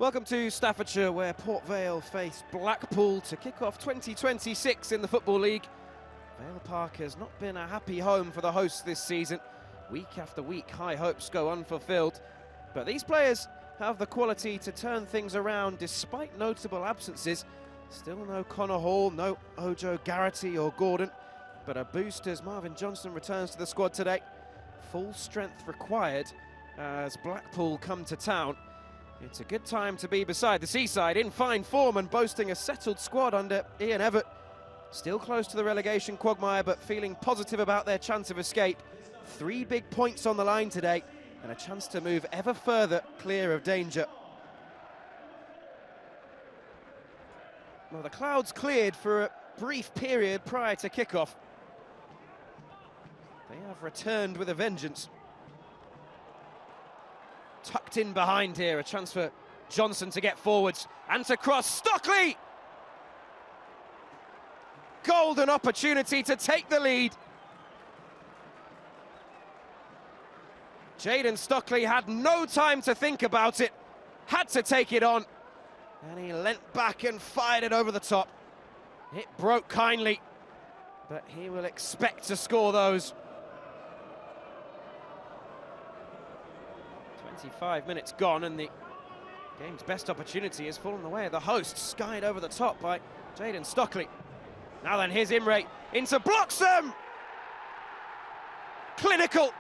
Welcome to Staffordshire, where Port Vale face Blackpool to kick off 2026 in the Football League. Vale Park has not been a happy home for the hosts this season. Week after week, high hopes go unfulfilled. But these players have the quality to turn things around despite notable absences. Still no Connor Hall, no Ojo Garrity or Gordon, but a boost as Marvin Johnson returns to the squad today. Full strength required as Blackpool come to town. It's a good time to be beside the seaside, in fine form and boasting a settled squad under Ian Evatt. Still close to the relegation quagmire, but feeling positive about their chance of escape. 3 big points on the line today and a chance to move ever further clear of danger. Well, the clouds cleared for a brief period prior to kickoff. They have returned with a vengeance. Tucked in behind here, a chance for Johnson to get forwards and to cross. Stockley! Golden opportunity to take the lead. Jayden Stockley had no time to think about it, had to take it on, and he leant back and fired it over the top. It broke kindly, but he will expect to score those. 25 minutes gone and the game's best opportunity has fallen the way of the hosts, skied over the top by Jayden Stockley. Now then, here's Imre into Bloxham! Clinical!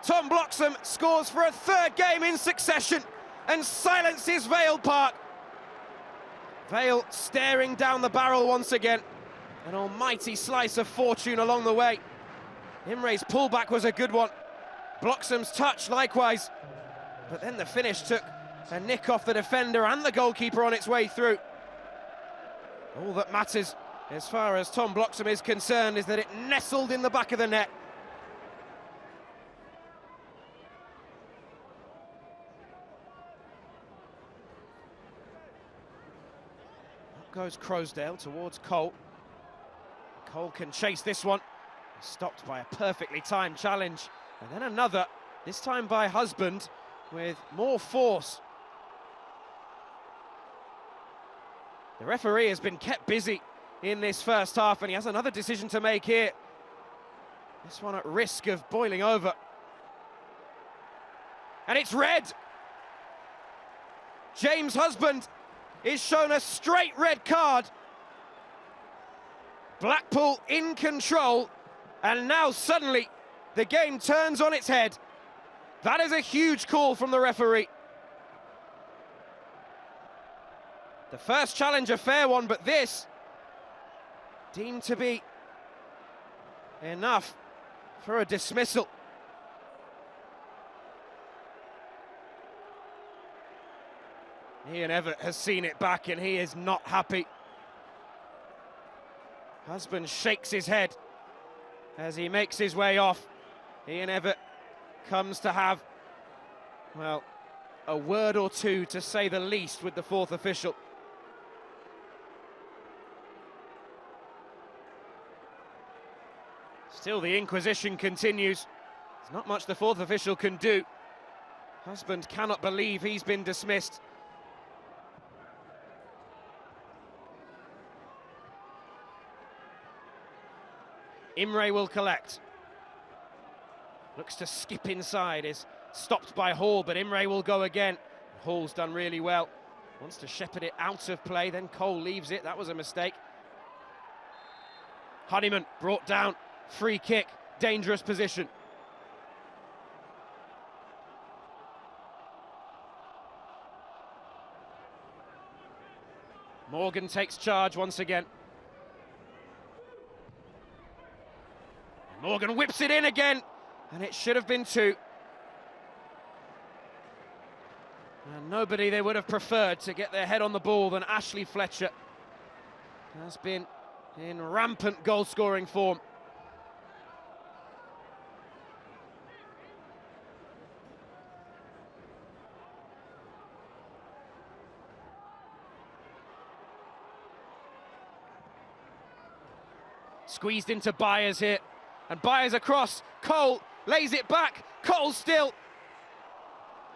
Tom Bloxham scores for a third game in succession and silences Vale Park. Vale staring down the barrel once again. An almighty slice of fortune along the way. Imre's pullback was a good one. Bloxham's touch likewise. But then the finish took a nick off the defender and the goalkeeper on its way through. All that matters as far as Tom Bloxham is concerned is that it nestled in the back of the net. Up goes Crowsdale towards Cole. Cole can chase this one. Stopped by a perfectly timed challenge. And then another, this time by Husband, with more force. The referee has been kept busy in this first half, and he has another decision to make here. This one at risk of boiling over. And it's red! James Husband is shown a straight red card. Blackpool in control, and now suddenly the game turns on its head. That is a huge call from the referee. The first challenge a fair one, but this deemed to be enough for a dismissal. Ian Evatt has seen it back and he is not happy. Husband shakes his head as he makes his way off. Ian Evatt comes to have, well, a word or two to say the least with the fourth official. Still the inquisition continues. There's not much the fourth official can do. Husband cannot believe he's been dismissed. Imre will collect. Looks to skip inside, is stopped by Hall, but Imre will go again. Hall's done really well. Wants to shepherd it out of play, then Cole leaves it. That was a mistake. Honeyman brought down. Free kick, dangerous position. Morgan takes charge once again. Morgan whips it in again, and it should have been 2. And nobody they would have preferred to get their head on the ball than Ashley Fletcher. Has been in rampant goal-scoring form. Squeezed into Byers here, and Byers across. Cole lays it back, Cole still,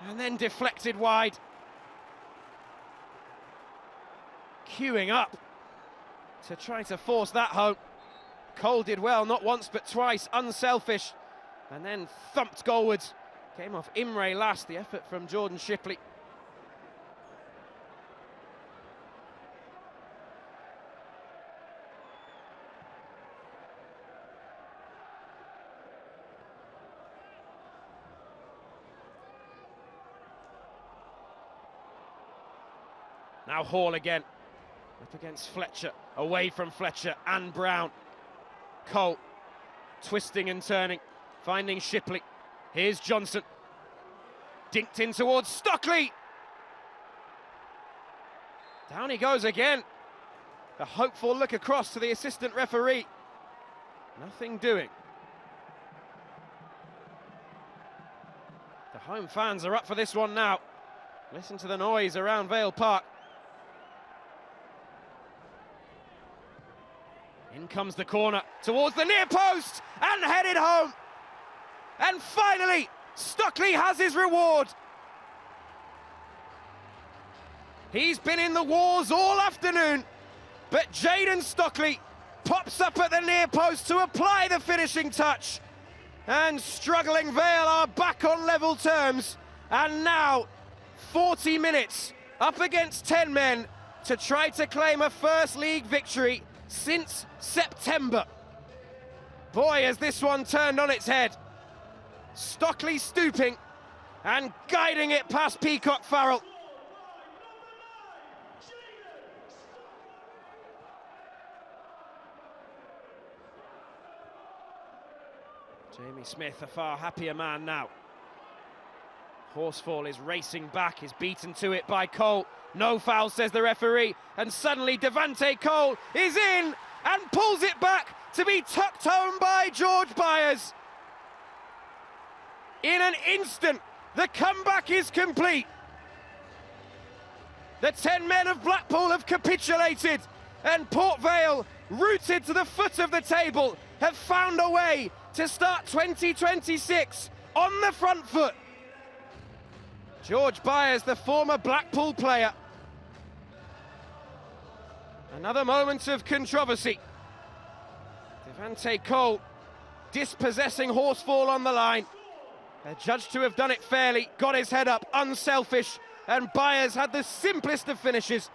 and then deflected wide. Queuing up to try to force that home. Cole did well, not once but twice, unselfish, and then thumped goalwards. Came off Imre last, the effort from Jordan Shipley. Now Hall again, up against Fletcher, away from Fletcher and Brown. Cole, twisting and turning, finding Shipley. Here's Johnson, dinked in towards Stockley. Down he goes again. A hopeful look across to the assistant referee. Nothing doing. The home fans are up for this one now. Listen to the noise around Vale Park. In comes the corner, towards the near post, and headed home. And finally, Stockley has his reward. He's been in the wars all afternoon, but Jayden Stockley pops up at the near post to apply the finishing touch. And struggling Vale are back on level terms. And now, 40 minutes up against 10 men to try to claim a first league victory since September. Boy, has this one turned on its head. Stockley stooping and guiding it past Peacock Farrell. Jamie Smith, a far happier man now. Horsfall is racing back, is beaten to it by Cole. No foul, says the referee, and suddenly Devante Cole is in and pulls it back to be tucked home by George Byers. In an instant, the comeback is complete. The 10 men of Blackpool have capitulated, and Port Vale, rooted to the foot of the table, have found a way to start 2026 on the front foot. George Byers, the former Blackpool player. Another moment of controversy. Devante Cole dispossessing Horsfall on the line. They're judged to have done it fairly, got his head up, unselfish, and Byers had the simplest of finishes.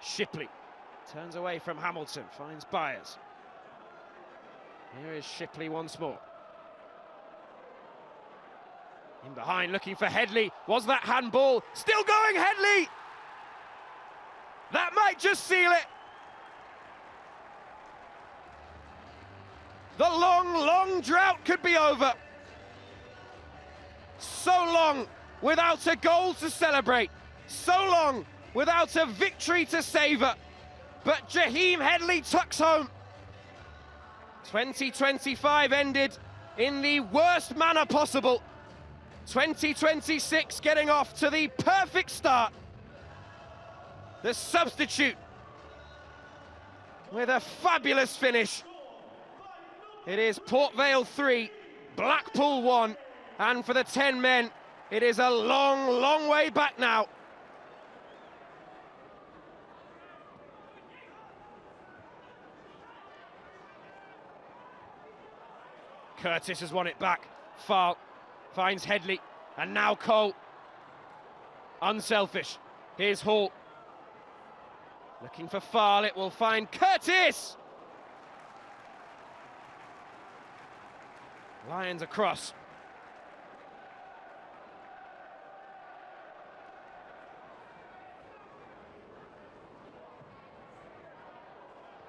Shipley turns away from Hamilton, finds Byers. Here is Shipley once more. In behind, looking for Headley. Was that handball? Still going, Headley! That might just seal it. The long, long drought could be over. So long without a goal to celebrate. So long without a victory to savour. But Jaheim Headley tucks home. 2025 ended in the worst manner possible. 2026 getting off to the perfect start. The substitute with a fabulous finish. It is Port Vale 3, Blackpool 1, and for the 10 men, it is a long, long way back now. Curtis has won it back. Foul. Finds Headley, and now Cole. Unselfish. Here's Hall. Looking for Farl, it will find Curtis! Lions across.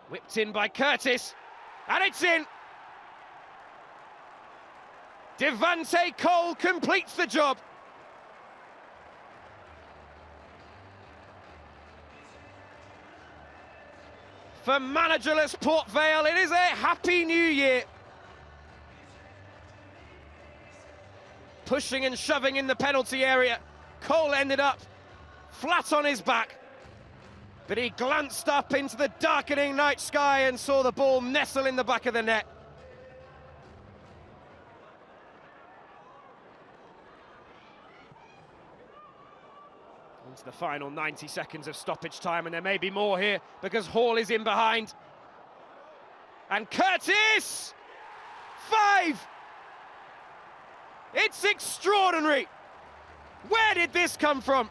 Whipped in by Curtis, and it's in! Devante Cole completes the job. For managerless Port Vale, it is a happy new year. Pushing and shoving in the penalty area. Cole ended up flat on his back. but he glanced up into the darkening night sky and saw the ball nestle in the back of the net. Into the final 90 seconds of stoppage time, and there may be more here because Hall is in behind. And Curtis! 5! It's extraordinary! Where did this come from?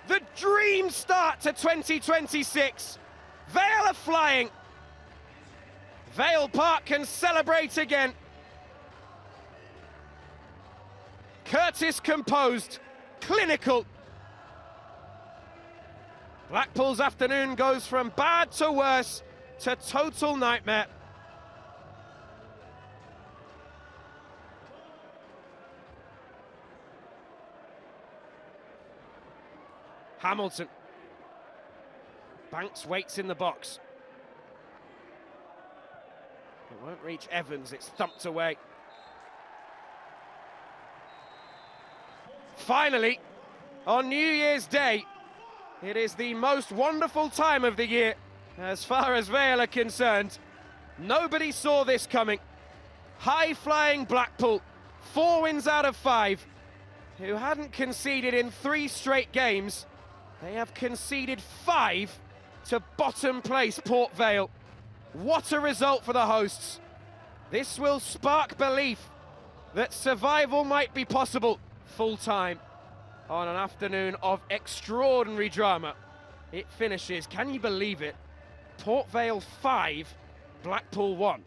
The dream start to 2026. Vale are flying. Vale Park can celebrate again. Curtis composed, clinical. Blackpool's afternoon goes from bad to worse to total nightmare. Hamilton. Banks waits in the box. It won't reach Evans, it's thumped away. Finally, on New Year's Day, it is the most wonderful time of the year as far as Vale are concerned. Nobody saw this coming. High-flying Blackpool, 4 wins out of 5, who hadn't conceded in 3 straight games. They have conceded 5 to bottom place Port Vale. What a result for the hosts. This will spark belief that survival might be possible full-time on an afternoon of extraordinary drama. It finishes, can you believe it? Port Vale 5, Blackpool 1.